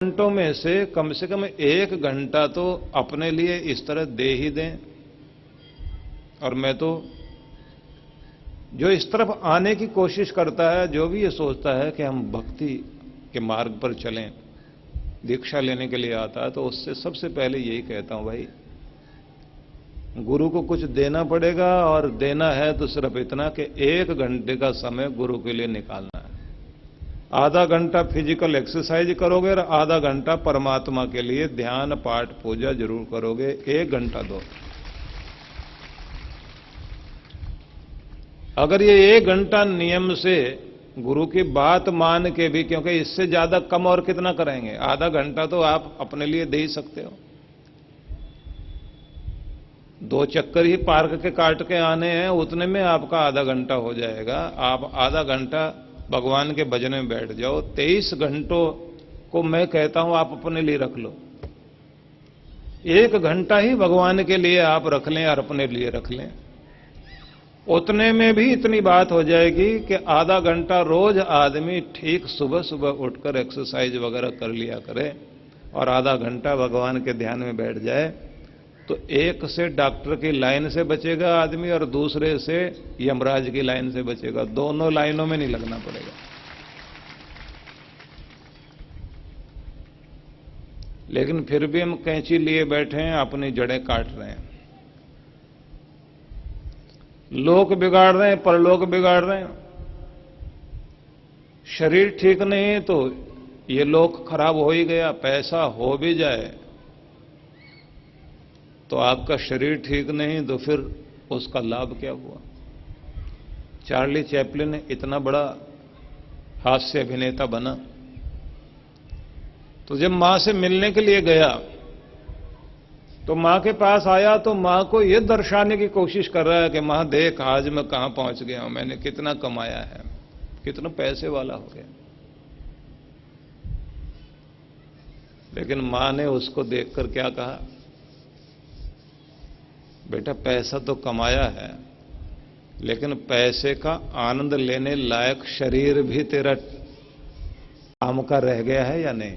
घंटों में से कम 1 घंटा तो अपने लिए इस तरह दे ही दें। और मैं तो जो इस तरफ आने की कोशिश करता है, जो भी ये सोचता है कि हम भक्ति के मार्ग पर चलें, दीक्षा लेने के लिए आता है, तो उससे सबसे पहले यही कहता हूं, भाई गुरु को कुछ देना पड़ेगा, और देना है तो सिर्फ इतना कि 1 घंटे का समय गुरु के लिए निकालना है। आधा घंटा फिजिकल एक्सरसाइज करोगे और आधा घंटा परमात्मा के लिए ध्यान पाठ पूजा जरूर करोगे। 1 घंटा दो। अगर ये 1 घंटा नियम से गुरु की बात मान के भी, क्योंकि इससे ज्यादा कम और कितना करेंगे, आधा घंटा तो आप अपने लिए दे ही सकते हो। 2 चक्कर ही पार्क के काट के आने हैं, उतने में आपका आधा घंटा हो जाएगा। आप आधा घंटा भगवान के भजन में बैठ जाओ। 23 घंटों को मैं कहता हूं आप अपने लिए रख लो। 1 घंटा ही भगवान के लिए आप रख लें और अपने लिए रख लें। उतने में भी इतनी बात हो जाएगी कि आधा घंटा रोज आदमी ठीक सुबह सुबह उठकर एक्सरसाइज वगैरह कर लिया करे और आधा घंटा भगवान के ध्यान में बैठ जाए, तो एक से डॉक्टर की लाइन से बचेगा आदमी और दूसरे से यमराज की लाइन से बचेगा। दोनों लाइनों में नहीं लगना पड़ेगा। लेकिन फिर भी हम कैंची लिए बैठे हैं, अपनी जड़ें काट रहे हैं। लोक बिगाड़ रहे हैं, परलोक बिगाड़ रहे हैं। शरीर ठीक नहीं तो ये लोक खराब हो ही गया। पैसा हो भी जाए तो आपका शरीर ठीक नहीं तो फिर उसका लाभ क्या हुआ। चार्ली चैपलिन इतना बड़ा हास्य अभिनेता बना, तो जब मां से मिलने के लिए गया तो मां के पास आया तो मां को यह दर्शाने की कोशिश कर रहा है कि मां देख आज मैं कहां पहुंच गया हूं, मैंने कितना कमाया है, कितना पैसे वाला हो गया। लेकिन मां ने उसको देखकर क्या कहा, बेटा पैसा तो कमाया है, लेकिन पैसे का आनंद लेने लायक शरीर भी तेरा काम का रह गया है या नहीं।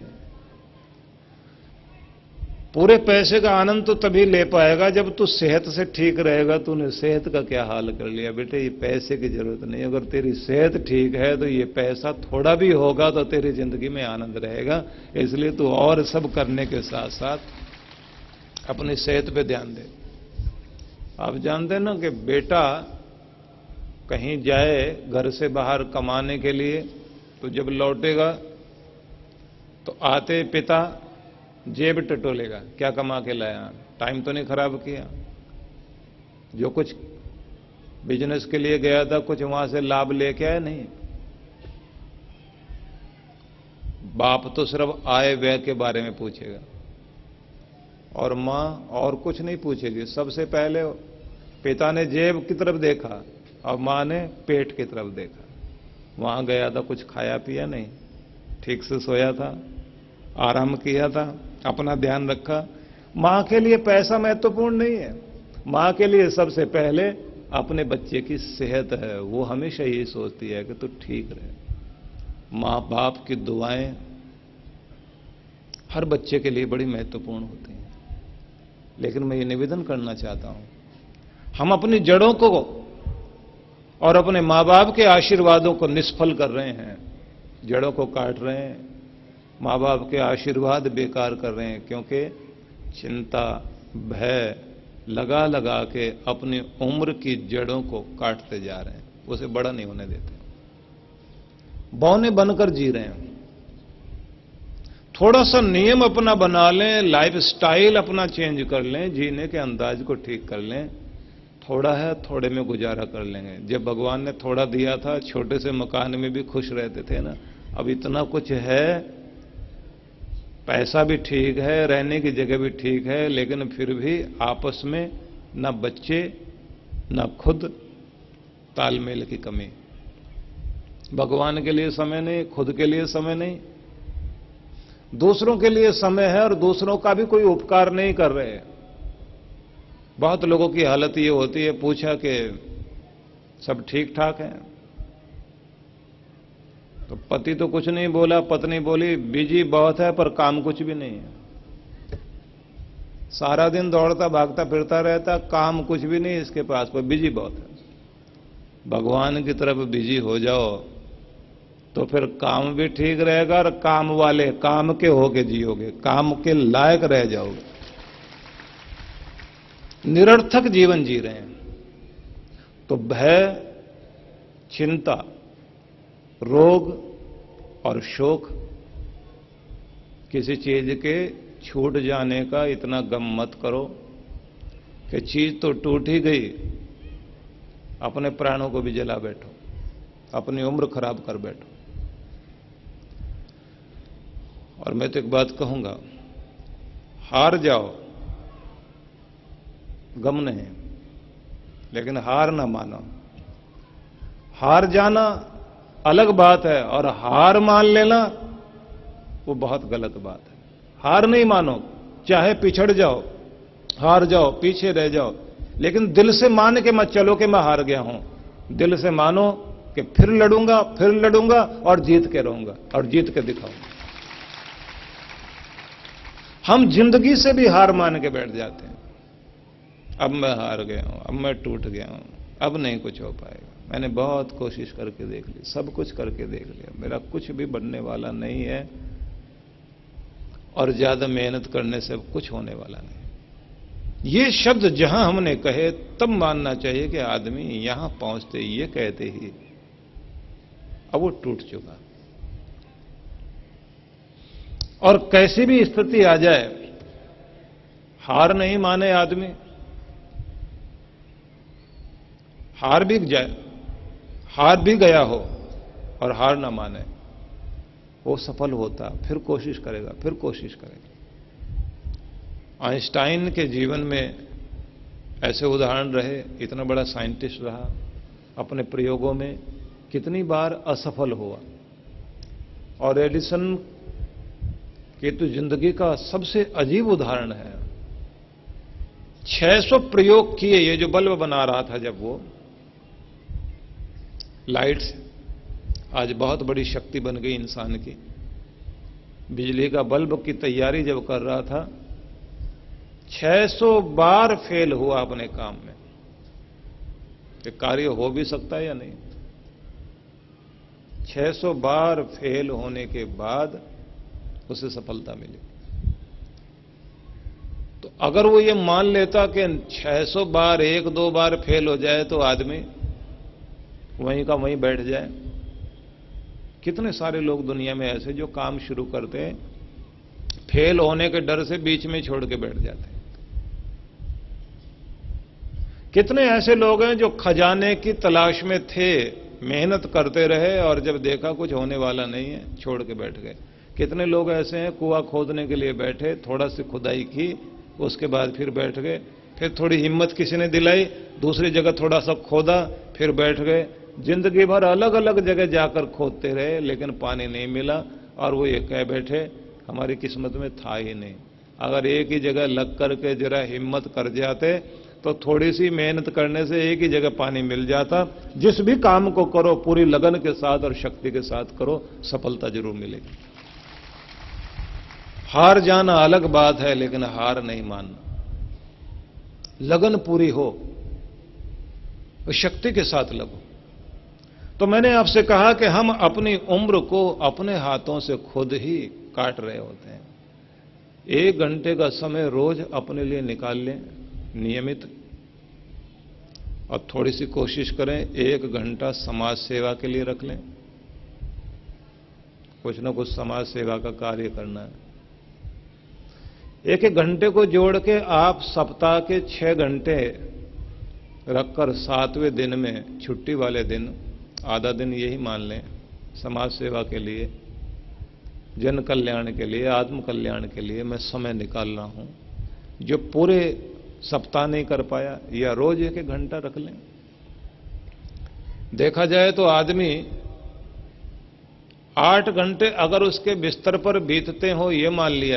पूरे पैसे का आनंद तो तभी ले पाएगा जब तू सेहत से ठीक रहेगा। तूने सेहत का क्या हाल कर लिया बेटे, ये पैसे की जरूरत नहीं। अगर तेरी सेहत ठीक है तो ये पैसा थोड़ा भी होगा तो तेरी जिंदगी में आनंद रहेगा। इसलिए तू और सब करने के साथ साथ अपनी सेहत पे ध्यान दे। आप जानते हैं ना कि बेटा कहीं जाए घर से बाहर कमाने के लिए, तो जब लौटेगा तो आते पिता जेब टटोलेगा, क्या कमा के लाया, टाइम तो नहीं खराब किया, जो कुछ बिजनेस के लिए गया था कुछ वहां से लाभ लेके आया नहीं। बाप तो सिर्फ आय व्यय के बारे में पूछेगा और मां और कुछ नहीं पूछेगी। सबसे पहले पिता ने जेब की तरफ देखा और मां ने पेट की तरफ देखा। वहां गया था कुछ खाया पिया नहीं, ठीक से सोया था, आराम किया था, अपना ध्यान रखा। मां के लिए पैसा महत्वपूर्ण नहीं है। मां के लिए सबसे पहले अपने बच्चे की सेहत है। वो हमेशा यही सोचती है कि तू ठीक रहे। मां बाप की दुआएं हर बच्चे के लिए बड़ी महत्वपूर्ण होती हैं। लेकिन मैं ये निवेदन करना चाहता हूं, हम अपनी जड़ों को और अपने मां बाप के आशीर्वादों को निष्फल कर रहे हैं, जड़ों को काट रहे हैं, मां बाप के आशीर्वाद बेकार कर रहे हैं, क्योंकि चिंता भय लगा लगा के अपनी उम्र की जड़ों को काटते जा रहे हैं, उसे बड़ा नहीं होने देते, बौने बनकर जी रहे हैं। थोड़ा सा नियम अपना बना लें, लाइफ स्टाइल अपना चेंज कर लें, जीने के अंदाज को ठीक कर लें। थोड़ा है, थोड़े में गुजारा कर लेंगे। जब भगवान ने थोड़ा दिया था, छोटे से मकान में भी खुश रहते थे ना। अब इतना कुछ है, पैसा भी ठीक है, रहने की जगह भी ठीक है, लेकिन फिर भी आपस में न बच्चे न खुद तालमेल की कमी। भगवान के लिए समय नहीं, खुद के लिए समय नहीं, दूसरों के लिए समय है और दूसरों का भी कोई उपकार नहीं कर रहे। बहुत लोगों की हालत ये होती है, पूछा कि सब ठीक ठाक है, तो पति तो कुछ नहीं बोला, पत्नी बोली बिजी बहुत है पर काम कुछ भी नहीं है। सारा दिन दौड़ता भागता फिरता रहता, काम कुछ भी नहीं इसके पास, पर बिजी बहुत है। भगवान की तरफ बिजी हो जाओ तो फिर काम भी ठीक रहेगा और काम वाले काम के होके जियोगे, काम के लायक रह जाओगे। निरर्थक जीवन जी रहे हैं तो भय, चिंता, रोग और शोक, किसी चीज के छूट जाने का इतना गम मत करो कि चीज तो टूट ही गई, अपने प्राणों को भी जला बैठो, अपनी उम्र खराब कर बैठो। और मैं तो एक बात कहूंगा, हार जाओ गम नहीं, लेकिन हार ना मानो। हार जाना अलग बात है और हार मान लेना वो बहुत गलत बात है। हार नहीं मानो, चाहे पिछड़ जाओ, हार जाओ, पीछे रह जाओ, लेकिन दिल से मान के मत चलो कि मैं हार गया हूं। दिल से मानो कि फिर लड़ूंगा और जीत के रहूंगा और जीत के दिखाऊंगा। हम जिंदगी से भी हार मान के बैठ जाते हैं। अब मैं हार गया हूं, अब मैं टूट गया हूं, अब नहीं कुछ हो पाएगा, मैंने बहुत कोशिश करके देख ली, सब कुछ करके देख लिया, मेरा कुछ भी बनने वाला नहीं है और ज्यादा मेहनत करने से कुछ होने वाला नहीं। ये शब्द जहां हमने कहे तब मानना चाहिए कि आदमी यहां पहुंचते ये कहते ही अब वो टूट चुका। और कैसी भी स्थिति आ जाए, हार नहीं माने आदमी, हार भी जाए, हार भी गया हो और हार ना माने, वो सफल होता, फिर कोशिश करेगा, फिर कोशिश करेगा। आइंस्टाइन के जीवन में ऐसे उदाहरण रहे, इतना बड़ा साइंटिस्ट रहा, अपने प्रयोगों में कितनी बार असफल हुआ। और एडिसन की तो जिंदगी का सबसे अजीब उदाहरण है। 600 प्रयोग किए, ये जो बल्ब बना रहा था जब वो लाइट्स, आज बहुत बड़ी शक्ति बन गई इंसान की। बिजली का बल्ब की तैयारी जब कर रहा था, 600 बार फेल हुआ अपने काम में। ये कार्य हो भी सकता है या नहीं? 600 बार फेल होने के बाद उसे सफलता मिली। तो अगर वो ये मान लेता कि 600 बार, एक दो बार फेल हो जाए तो आदमी वहीं का वहीं बैठ जाए। कितने सारे लोग दुनिया में ऐसे जो काम शुरू करते हैं, फेल होने के डर से बीच में छोड़ के बैठ जाते हैं। कितने ऐसे लोग हैं जो खजाने की तलाश में थे, मेहनत करते रहे और जब देखा कुछ होने वाला नहीं है, छोड़ के बैठ गए। कितने लोग ऐसे हैं, कुआं खोदने के लिए बैठे, थोड़ा सी खुदाई की, उसके बाद फिर बैठ गए, फिर थोड़ी हिम्मत किसी ने दिलाई, दूसरी जगह थोड़ा सा खोदा, फिर बैठ गए। जिंदगी भर अलग अलग जगह जाकर खोदते रहे, लेकिन पानी नहीं मिला और वो ये कह बैठे हमारी किस्मत में था ही नहीं। अगर एक ही जगह लग करके जरा हिम्मत कर जाते तो थोड़ी सी मेहनत करने से एक ही जगह पानी मिल जाता। जिस भी काम को करो पूरी लगन के साथ और शक्ति के साथ करो, सफलता जरूर मिलेगी। हार जाना अलग बात है, लेकिन हार नहीं मानना। लगन पूरी हो तो शक्ति के साथ लगो। तो मैंने आपसे कहा कि हम अपनी उम्र को अपने हाथों से खुद ही काट रहे होते हैं। 1 घंटे का समय रोज अपने लिए निकाल लें नियमित, और थोड़ी सी कोशिश करें 1 घंटा समाज सेवा के लिए रख लें। कुछ ना कुछ समाज सेवा का कार्य करना है। 1-1 घंटे को जोड़ के आप सप्ताह के 6 घंटे रखकर 7वें दिन में, छुट्टी वाले दिन, आधा दिन यही मान लें समाज सेवा के लिए, जन कल्याण के लिए, आत्म कल्याण के लिए मैं समय निकाल रहा हूं। जो पूरे सप्ताह नहीं कर पाया, या रोज 1-1 घंटा रख लें। देखा जाए तो आदमी 8 घंटे अगर उसके बिस्तर पर बीतते हो, ये मान लिया